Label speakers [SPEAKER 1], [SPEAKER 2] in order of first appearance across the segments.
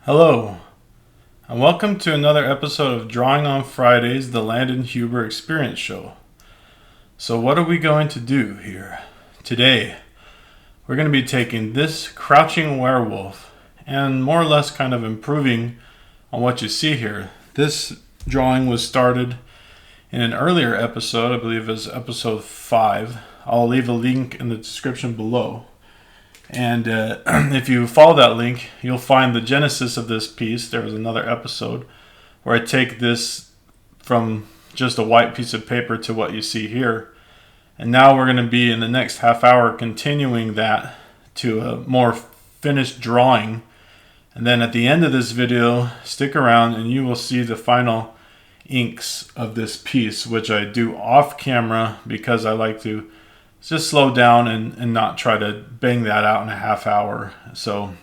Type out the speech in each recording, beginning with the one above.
[SPEAKER 1] Hello, and welcome to another episode of Drawing on Fridays, the Landon Huber Experience Show. So what are we going to do here? Today, we're going to be taking this Crouching Werewolf and more or less kind of improving on what you see here. This drawing was started in an earlier episode, I believe it was episode 5. I'll leave a link in the description below. And if you follow that link, you'll find the genesis of this piece. There was another episode where I take this from just a white piece of paper to what you see here. And now we're going to be in the next half hour continuing that to a more finished drawing. And then at the end of this video, stick around and you will see the final inks of this piece, which I do off camera because I like to just slow down and not try to bang that out in a half hour. So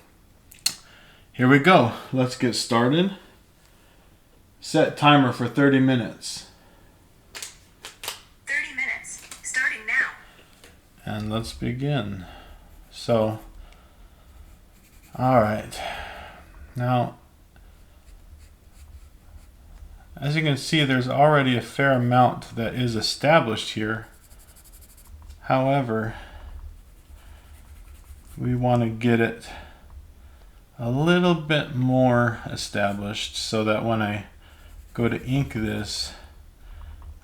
[SPEAKER 1] here we go. Let's get started. Set timer for 30 minutes.
[SPEAKER 2] 30 minutes, starting now.
[SPEAKER 1] And let's begin. So, alright. Now, as you can see, there's already a fair amount that is established here. However, we want to get it a little bit more established so that when I go to ink this,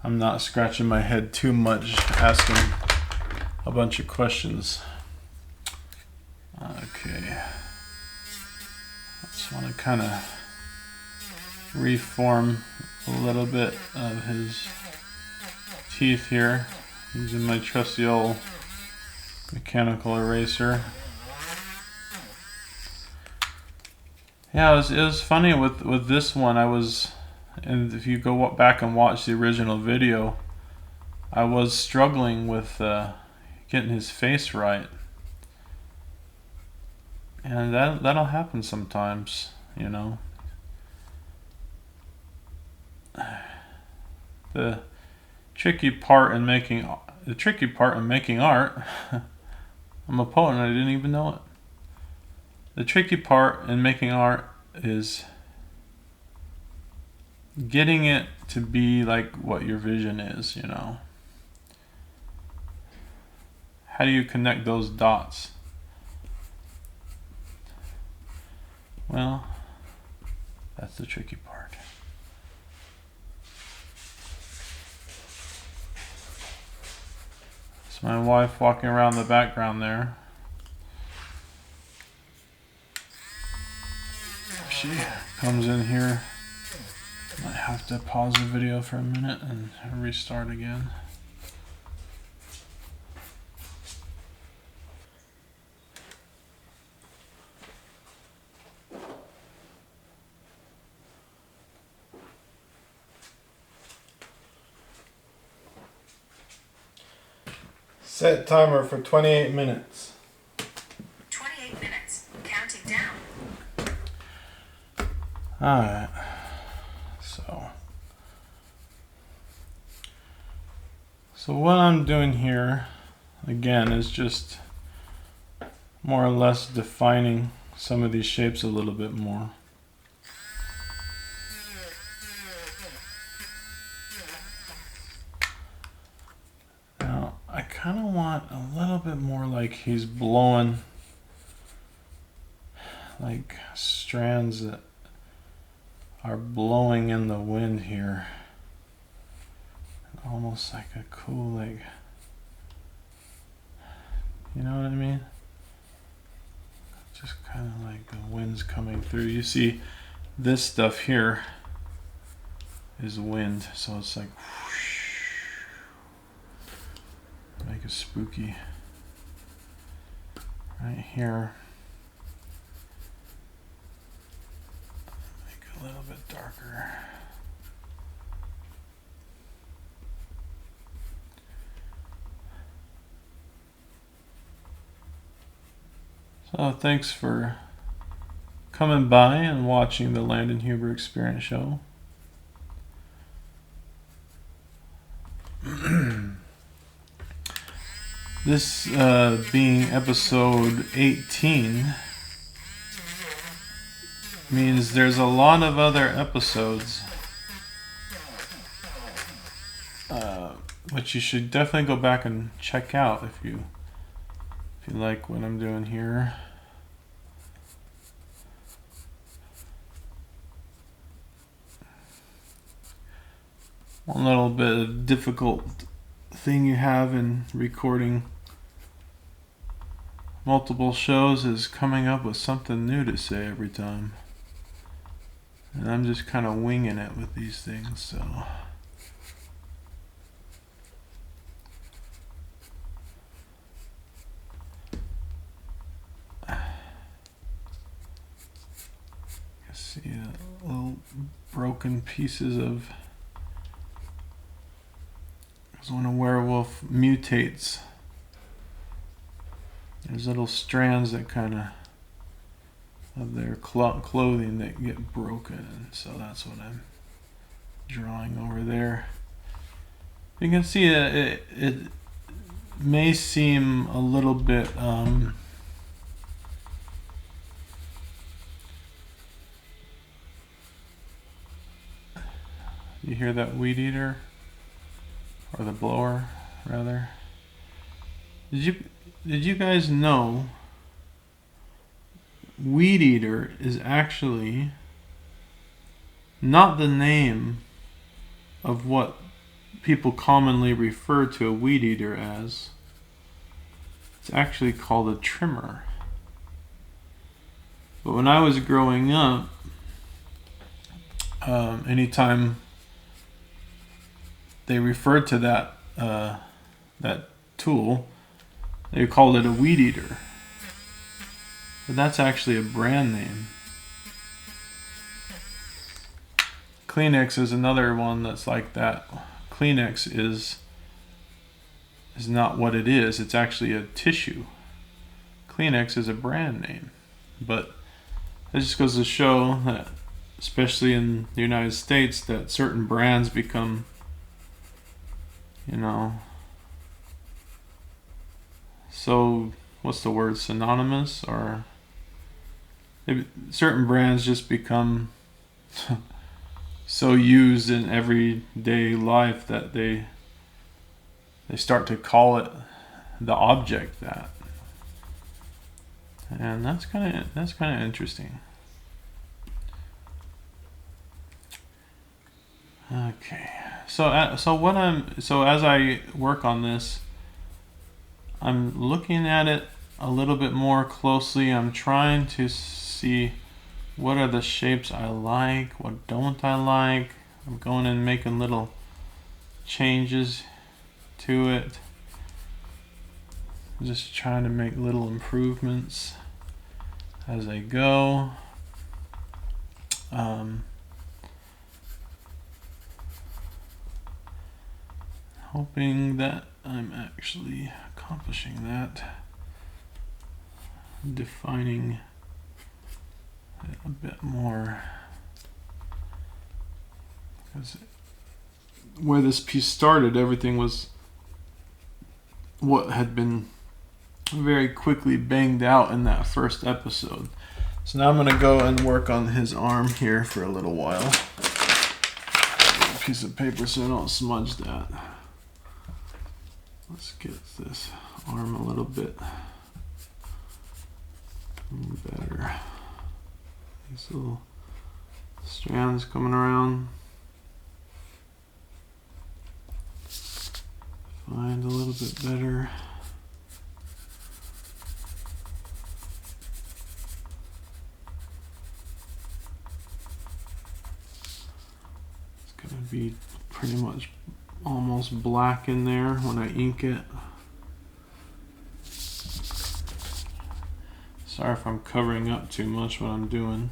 [SPEAKER 1] I'm not scratching my head too much asking a bunch of questions. Okay. I just want to kind of reform a little bit of his teeth here using my trusty old mechanical eraser. Yeah, it was funny with this one. And if you go back and watch the original video, I was struggling with getting his face right. And that'll happen sometimes, you know. The tricky part in making art, I'm a poet and I didn't even know it. The tricky part in making art is getting it to be like what your vision is, you know. How do you connect those dots? Well, that's the tricky part. It's my wife walking around the background there. If she comes in here, might have to pause the video for a minute and restart again. Set timer for 28 minutes.
[SPEAKER 2] 28 minutes, counting down.
[SPEAKER 1] Alright. So what I'm doing here, again, is just more or less defining some of these shapes a little bit more. I kind of want a little bit more like he's blowing, like strands that are blowing in the wind here. Almost like a cool, like, you know what I mean? Just kind of like the wind's coming through. You see this stuff here is wind, so it's like make it spooky. Right here, make it a little bit darker. So thanks for coming by and watching the Landon Huber Experience Show. This being episode 18, means there's a lot of other episodes, which you should definitely go back and check out if you like what I'm doing here. One little bit of difficult thing you have in recording multiple shows is coming up with something new to say every time. And I'm just kind of winging it with these things, so. You see little broken pieces of. Because when a werewolf mutates, there's little strands that kind of their clothing that get broken, and so that's what I'm drawing over there. You can see it may seem a little bit you hear that weed eater, or the blower rather. Did you guys know weed eater is actually not the name of what people commonly refer to a weed eater as? It's actually called a trimmer. But when I was growing up, anytime they referred to that tool, they called it a weed eater. But that's actually a brand name. Kleenex is another one that's like that. Kleenex is not what it is. It's actually a tissue. Kleenex is a brand name. But it just goes to show that, especially in the United States, that certain brands become, so what's the word, synonymous, or certain brands just become so used in everyday life that they start to call it the object that, and that's kind of interesting. Okay, so as I work on this, I'm looking at it a little bit more closely. I'm trying to see what are the shapes I like, what don't I like. I'm going and making little changes to it. Just trying to make little improvements as I go. Hoping that I'm actually accomplishing that. Defining it a bit more. Because where this piece started, everything was what had been very quickly banged out in that first episode. So now I'm going to go and work on his arm here for a little while. A piece of paper so I don't smudge that. Let's get this arm a little bit better. These little strands coming around. Find a little bit better. It's gonna be pretty much almost black in there when I ink it. Sorry if I'm covering up too much what I'm doing.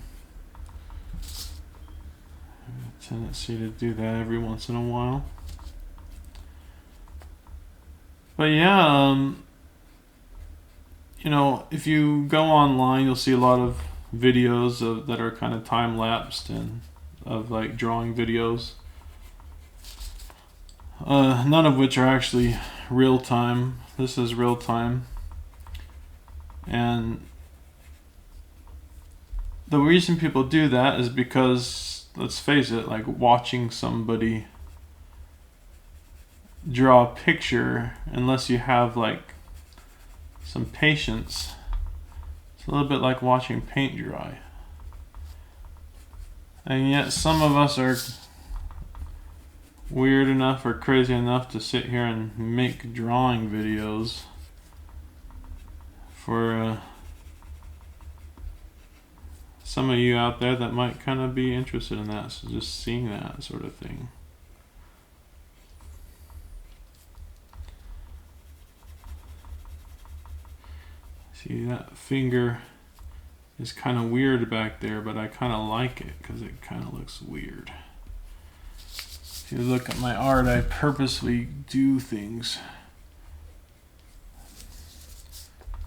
[SPEAKER 1] I have a tendency to do that every once in a while. But yeah, if you go online, you'll see a lot of videos that are kind of time-lapsed and of like drawing videos. None of which are actually real time. This is real time. And the reason people do that is because, let's face it, like watching somebody draw a picture, unless you have like some patience, it's a little bit like watching paint dry. And yet some of us are weird enough or crazy enough to sit here and make drawing videos for some of you out there that might kind of be interested in that. So just seeing that sort of thing. See, that finger is kind of weird back there, but I kind of like it because it kind of looks weird. If you look at my art, I purposely do things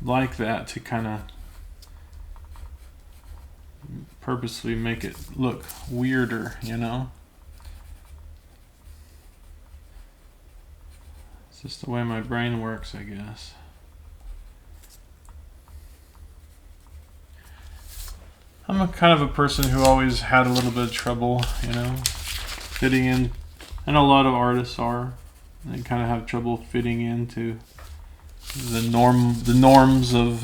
[SPEAKER 1] like that to kind of purposely make it look weirder, you know? It's just the way my brain works, I guess. I'm a kind of a person who always had a little bit of trouble, you know, fitting in. And a lot of artists are. They kind of have trouble fitting into the norms of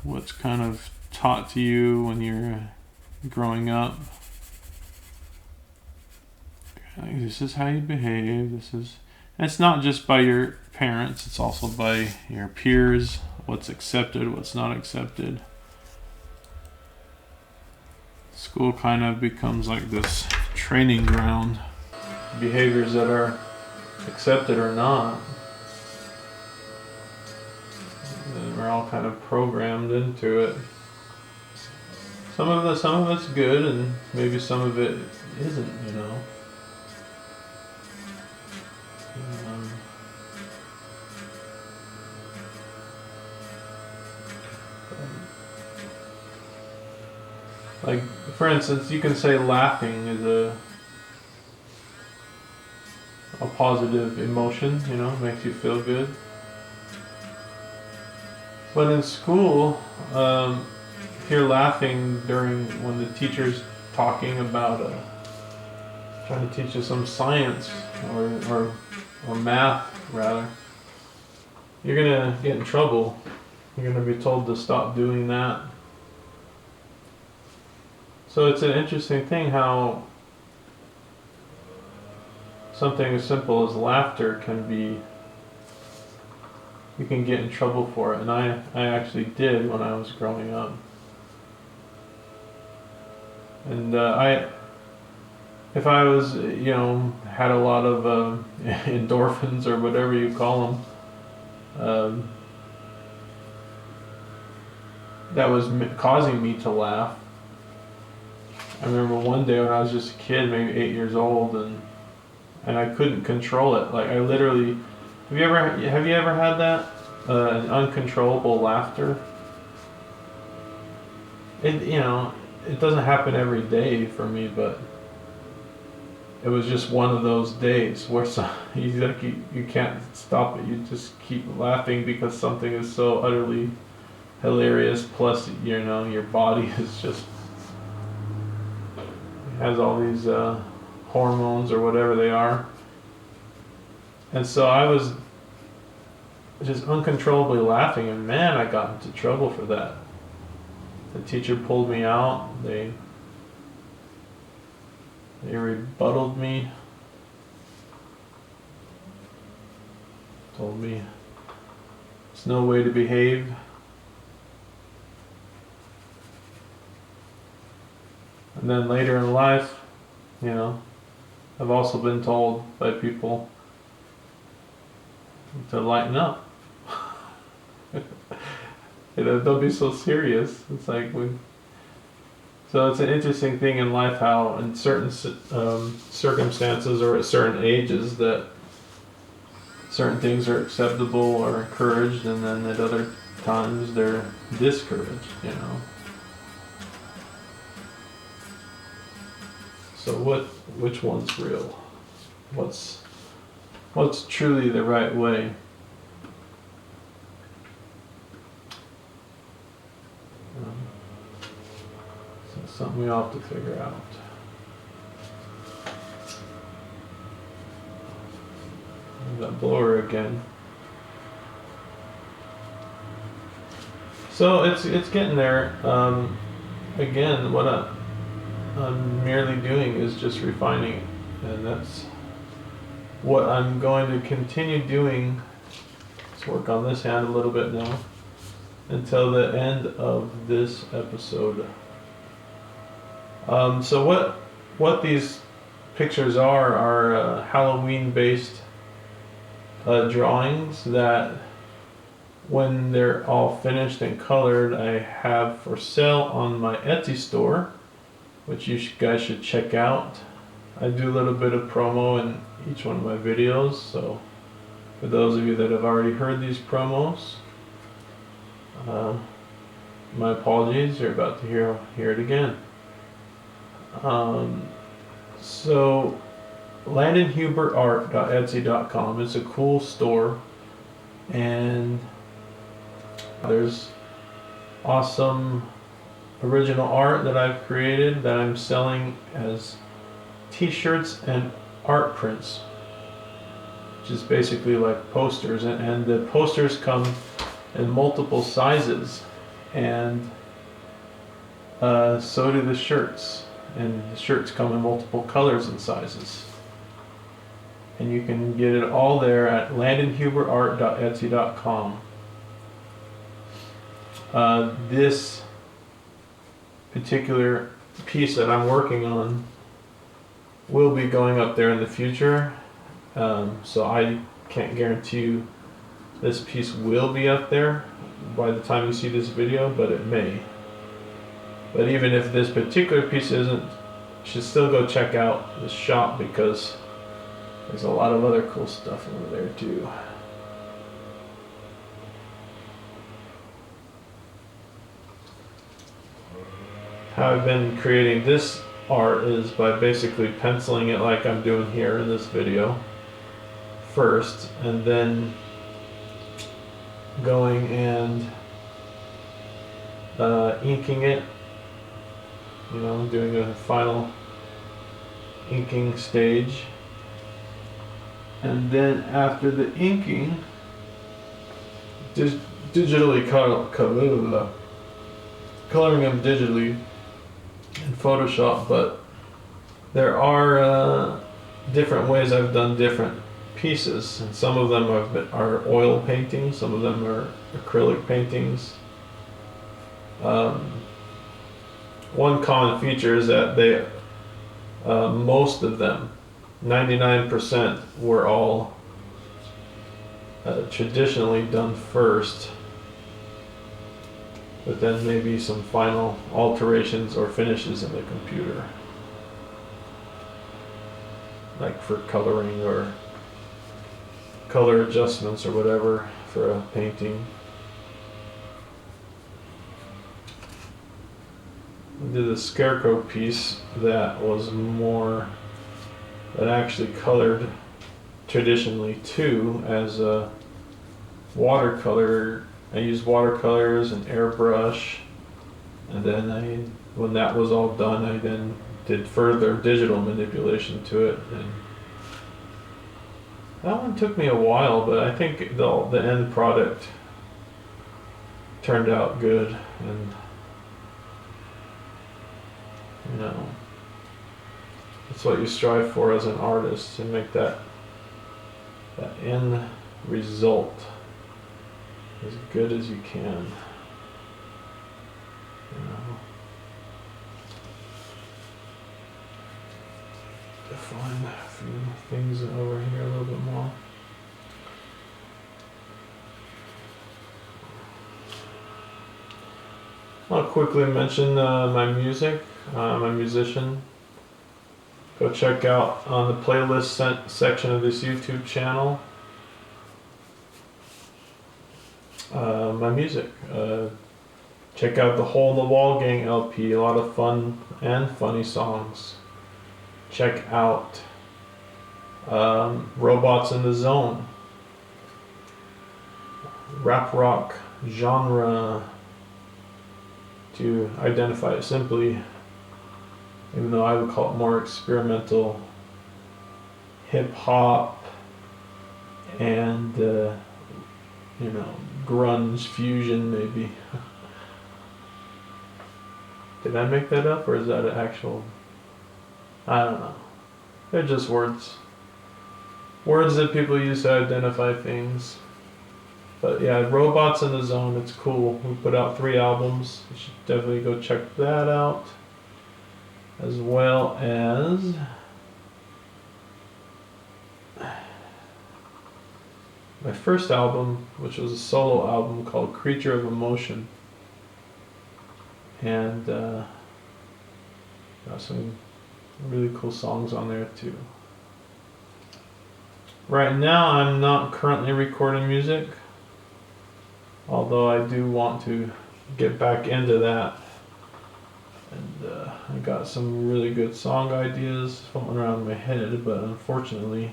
[SPEAKER 1] what's kind of taught to you when you're growing up. This is how you behave. And it's not just by your parents, it's also by your peers, what's accepted, what's not accepted. School kind of becomes like this training ground. Behaviors that are accepted or not. And we're all kind of programmed into it. Some of it's good, and maybe some of it isn't, you know. Like, for instance, you can say laughing is a positive emotion, you know, makes you feel good. But in school, if you're laughing when the teacher's talking about trying to teach you some science or math rather, you're gonna get in trouble. You're gonna be told to stop doing that. So it's an interesting thing how something as simple as laughter you can get in trouble for it. And I actually did when I was growing up. And if I was, you know, had a lot of endorphins or whatever you call them, that was causing me to laugh. I remember one day when I was just a kid, maybe 8 years old, and I couldn't control it. Like I literally, have you ever had that an uncontrollable laughter? It doesn't happen every day for me, but it was just one of those days where you can't stop it. You just keep laughing because something is so utterly hilarious. Plus, you know, your body is just has all these hormones or whatever they are. And so I was just uncontrollably laughing, and man, I got into trouble for that. The teacher pulled me out. They rebutted me. Told me it's no way to behave. And then later in life, you know, I've also been told by people to lighten up. Don't be so serious. It's like so it's an interesting thing in life how in certain circumstances or at certain ages that certain things are acceptable or encouraged, and then at other times they're discouraged, you know. So which one's real? What's truly the right way? something we'll have to figure out. That blower again. So it's getting there. Again, what I'm merely doing is just refining it, and that's what I'm going to continue doing. Let's work on this hand a little bit now until the end of this episode. So what these pictures are Halloween-based drawings that, when they're all finished and colored, I have for sale on my Etsy store, which you guys should check out. I do a little bit of promo in each one of my videos, so for those of you that have already heard these promos, my apologies, you're about to hear it again. So LandonHubertArt.etsy.com is a cool store, and there's awesome original art that I've created that I'm selling as t-shirts and art prints, which is basically like posters, and the posters come in multiple sizes, and so do the shirts, and the shirts come in multiple colors and sizes, and you can get it all there at LandonHubertArt.etsy.com. This particular piece that I'm working on will be going up there in the future, so I can't guarantee you this piece will be up there by the time you see this video, but it may. But even if this particular piece isn't, you should still go check out the shop, because there's a lot of other cool stuff over there too. How I've been creating this art is by basically penciling it like I'm doing here in this video first, and then going and inking it, doing a final inking stage, and then after the inking, digitally coloring them digitally in Photoshop. But there are different ways I've done different pieces, and some of them are oil paintings, some of them are acrylic paintings. One common feature is that they most of them, 99%, were all traditionally done first, but then maybe some final alterations or finishes in the computer, like for coloring or color adjustments or whatever for a painting. I did a scarecrow piece that actually colored traditionally too, as a watercolor. I used watercolors and airbrush, and then when that was all done, I then did further digital manipulation to it, and that one took me a while, but I think the end product turned out good, and that's what you strive for as an artist, to make that end result as good as you can. Define a few things over here a little bit more. I'll quickly mention my music. I'm a musician. Go check out on the playlist section of this YouTube channel my music. Check out the Hole in the Wall Gang LP, a lot of fun and funny songs. Check out Robots in the Zone, rap rock genre, to identify it simply. even though I would call it more experimental hip hop and grunge fusion maybe. Did I make that up or is that an actual? I don't know. They're just words. Words that people use to identify things. But yeah, Robots in the Zone, it's cool. We put out 3 albums. You should definitely go check that out. As well as my first album, which was a solo album called Creature of Emotion. And got some really cool songs on there too. Right now I'm not currently recording music, although I do want to get back into that. And I got some really good song ideas floating around my head, but unfortunately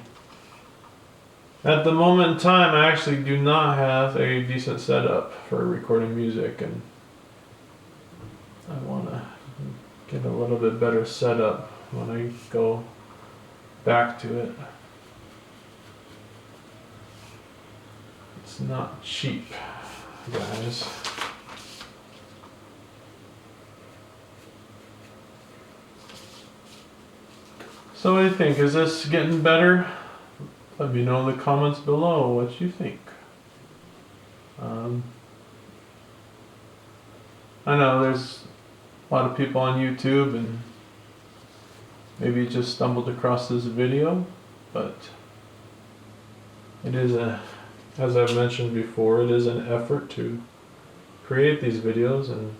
[SPEAKER 1] at the moment in time I actually do not have a decent setup for recording music, and I want to get a little bit better setup when I go back to it. It's not cheap, guys. So what do you think? Is this getting better? Let me know in the comments below what you think. I know there's a lot of people on YouTube and maybe you just stumbled across this video, but it is as I've mentioned before, it is an effort to create these videos, and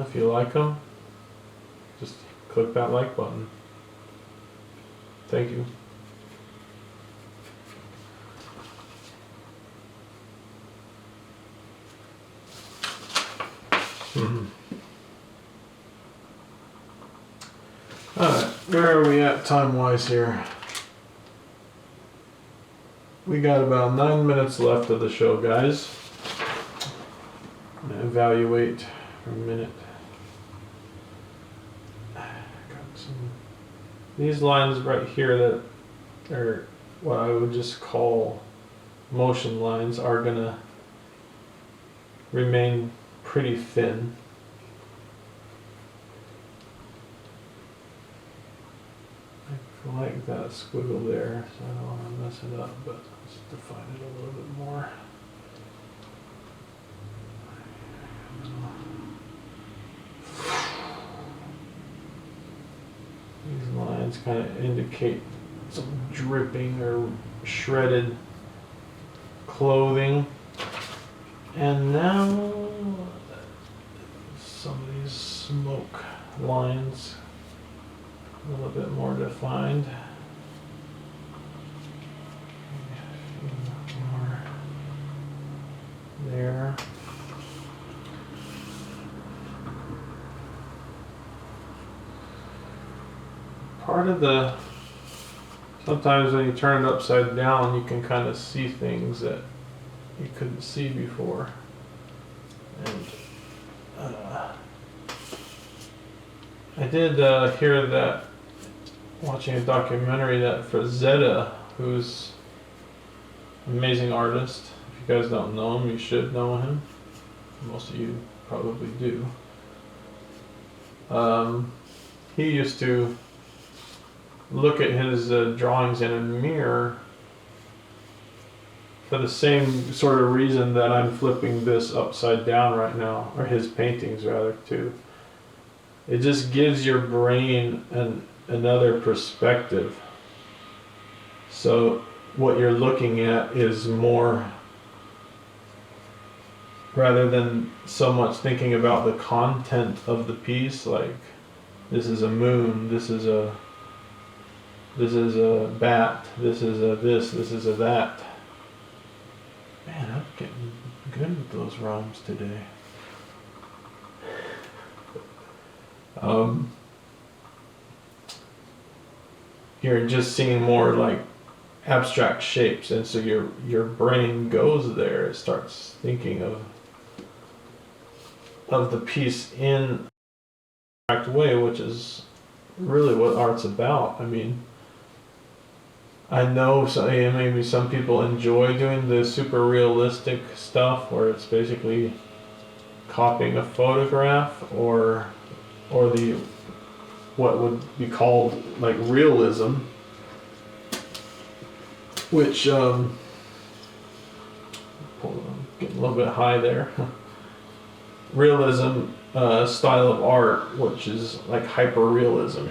[SPEAKER 1] if you like them, just click that like button. Thank you. Alright, where are we at time-wise here? We got about 9 minutes left of the show, guys. I'm gonna evaluate for a minute. These lines right here that are what I would just call motion lines are gonna remain pretty thin. I like that squiggle there, so I don't want to mess it up, but let's define it a little bit more. These lines kind of indicate some dripping or shredded clothing. And now some of these smoke lines a little bit more defined. More there. Part of the, sometimes when you turn it upside down, you can kind of see things that you couldn't see before. And I did hear that, watching a documentary, that Frazetta, who's an amazing artist, if you guys don't know him, you should know him. Most of you probably do. He used to look at his drawings in a mirror for the same sort of reason that I'm flipping this upside down right now, or his paintings rather too. It just gives your brain another perspective. So what you're looking at is more, rather than so much thinking about the content of the piece, like this is a moon, this is a bat, this is a this is a that. Man, I'm getting good with those rhymes today. You're just seeing more like abstract shapes, and so your brain goes there. It starts thinking of the piece in way, which is really what art's about. I mean, I know maybe some people enjoy doing the super realistic stuff where it's basically copying a photograph or the what would be called like realism, which getting a little bit high there. Realism style of art, which is like hyper-realism,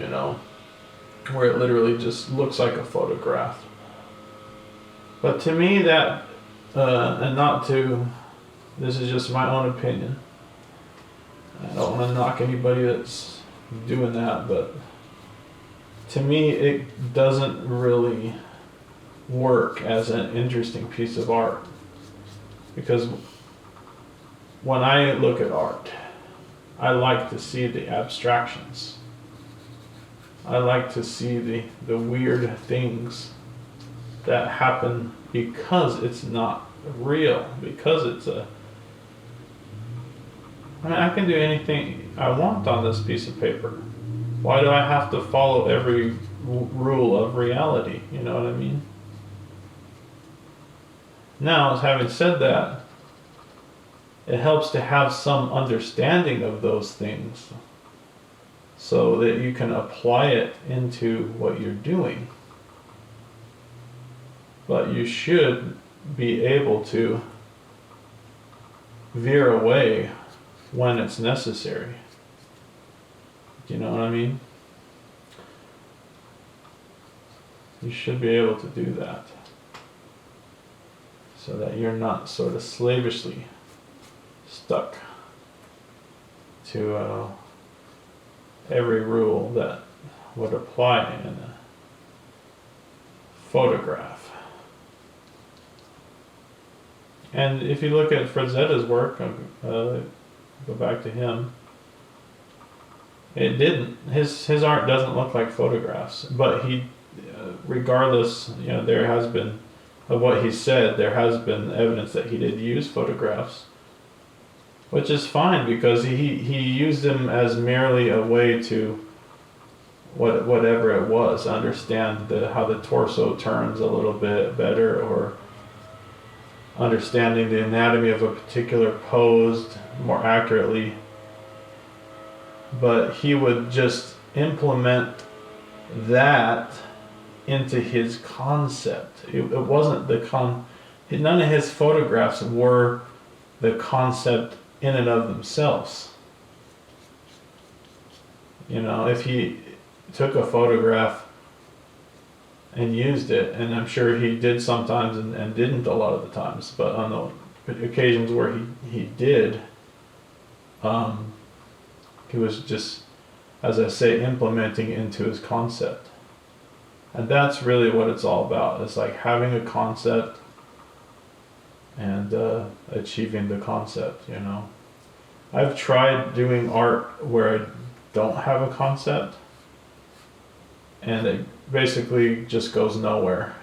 [SPEAKER 1] where it literally just looks like a photograph. But to me that, this is just my own opinion. I don't want to knock anybody that's doing that, but to me it doesn't really work as an interesting piece of art. Because when I look at art, I like to see the abstractions. I like to see the weird things that happen because it's not real, because I can do anything I want on this piece of paper. Why do I have to follow every rule of reality? You know what I mean? Now, having said that, it helps to have some understanding of those things so that you can apply it into what you're doing. But you should be able to veer away when it's necessary. Do you know what I mean? You should be able to do that so that you're not sort of slavishly stuck to every rule that would apply in a photograph. And if you look at Frazetta's work, go back to him, his art doesn't look like photographs, but he, regardless, there has been, of what he said, there has been evidence that he did use photographs. Which is fine, because he used them as merely a way to, whatever it was, understand how the torso turns a little bit better, or understanding the anatomy of a particular pose more accurately. But he would just implement that into his concept. It wasn't none of his photographs were the concept in and of themselves. If he took a photograph and used it, and I'm sure he did sometimes and didn't a lot of the times, but on the occasions where he did, he was just, as I say, implementing into his concept. And that's really what it's all about. It's like having a concept and achieving the concept, I've tried doing art where I don't have a concept, and it basically just goes nowhere.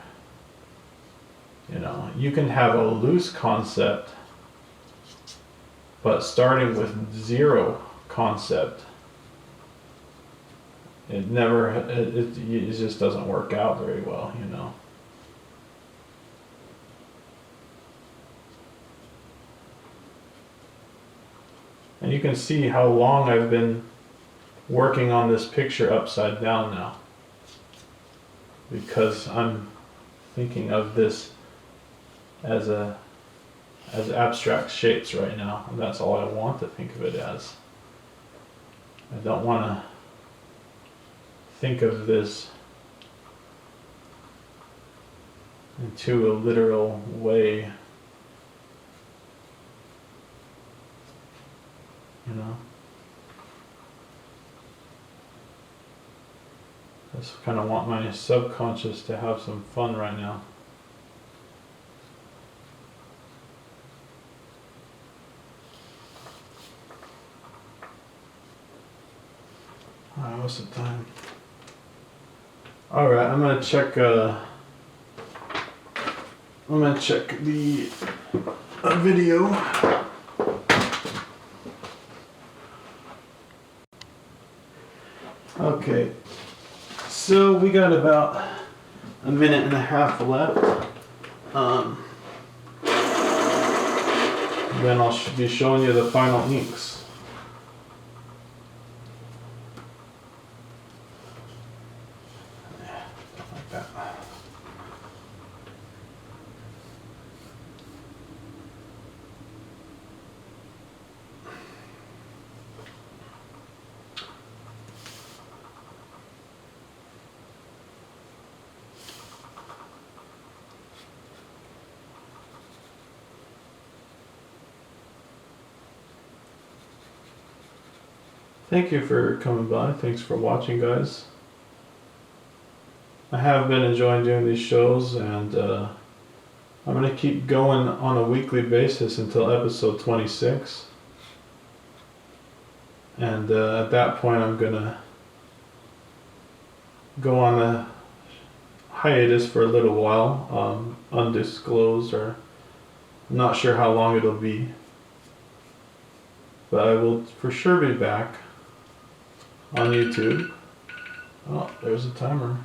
[SPEAKER 1] You can have a loose concept, but starting with zero concept, it just doesn't work out very well, And you can see how long I've been working on this picture upside down now, because I'm thinking of this as abstract shapes right now, and that's all I want to think of it as. I don't want to think of this into a literal way, I just kind of want my subconscious to have some fun right now. Alright, what's the time? Alright, I'm gonna check the video. Okay, so we got about a minute and a half left. Then I'll be showing you the final inks. Like that. Thank you for coming by. Thanks for watching, guys. I have been enjoying doing these shows, and I'm going to keep going on a weekly basis until episode 26. And at that point, I'm going to go on a hiatus for a little while, undisclosed, or I'm not sure how long it'll be. But I will for sure be back on YouTube. Oh, there's a timer.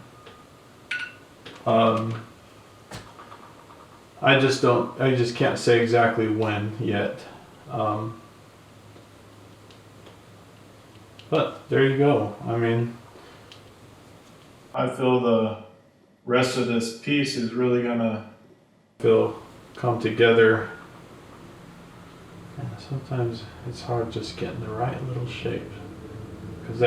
[SPEAKER 1] I just can't say exactly when yet. But there you go. I mean, I feel the rest of this piece is really gonna come together. And sometimes it's hard just getting the right little shape. Because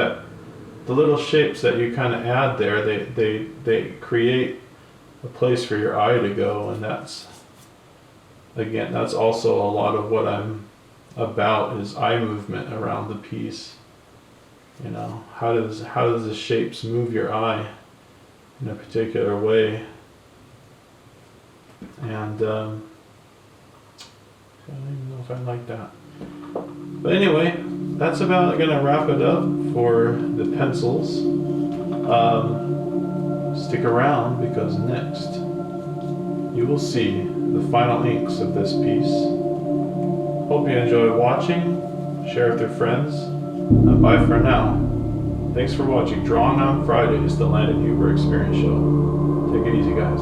[SPEAKER 1] the little shapes that you kind of add there, they create a place for your eye to go, and that's also a lot of what I'm about, is eye movement around the piece. You know, how does the shapes move your eye in a particular way? And I don't even know if I like that. But anyway, that's about gonna wrap it up for the pencils. Stick around, because next you will see the final inks of this piece. Hope you enjoy watching. Share with your friends. And bye for now. Thanks for watching Drawing on Fridays, the Landon Huber Experience Show. Take it easy, guys.